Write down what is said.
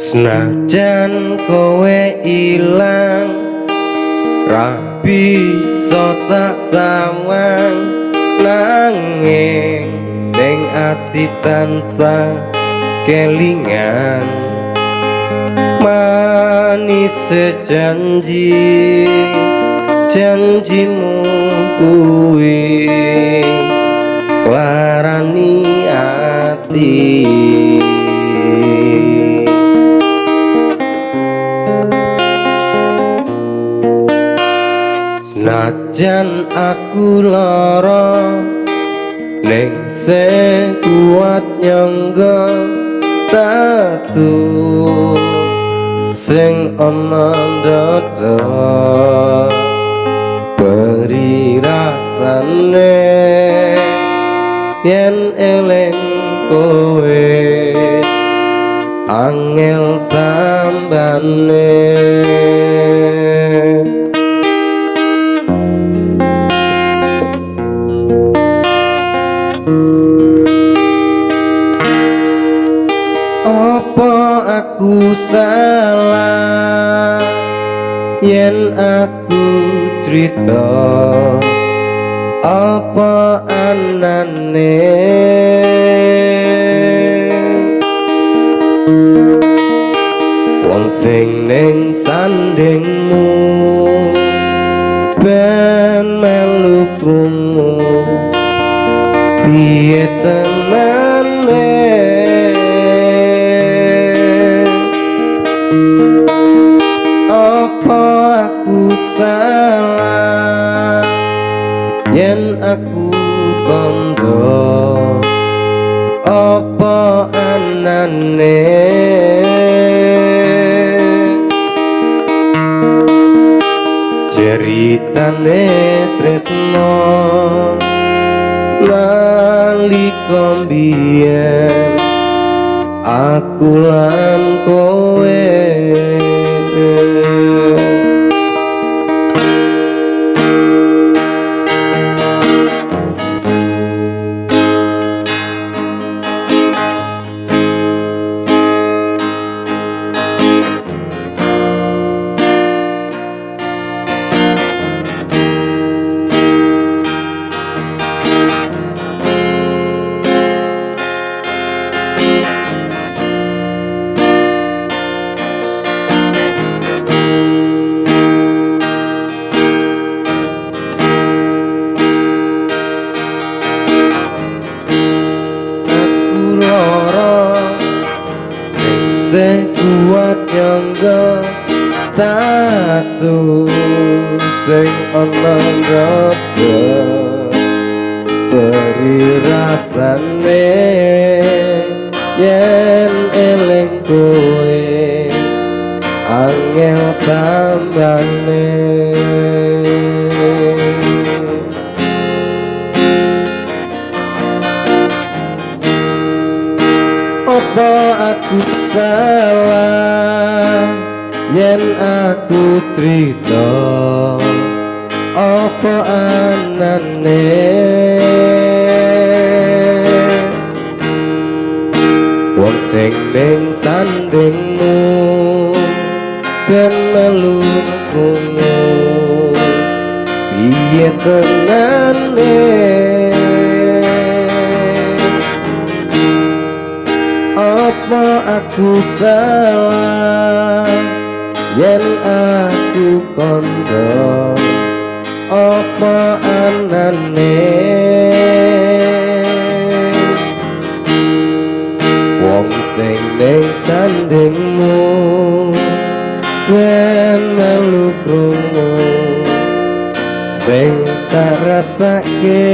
Senajan kowe ilang ra bisa tak sawang, nanging ning ati tansah kelingan manis janji janjimu kuwi larani ati. Senajan aku lara ning sing kuat nyangga tatu sing ana dada beri rasane yen eling kowe angel tambane. Apa aku salah yen aku cerita apa anane wong sing ning sandingmu ben melu krungu piye tenane. Apa aku salah yen aku kondo apa anane ceritane tresno nalika mbiyen aku lan kowe. Sing kuat nyangga tatu sing ana dada beri rasane yen eling kowe angel tambane. Apa aku salah yen aku cerita apa anane wong sing ning sandingmu ben melu krungu piye tenane. Apa aku salah yen aku kondo apa anane wong sing ning sandingmu ben melu krungu sing tak rasake.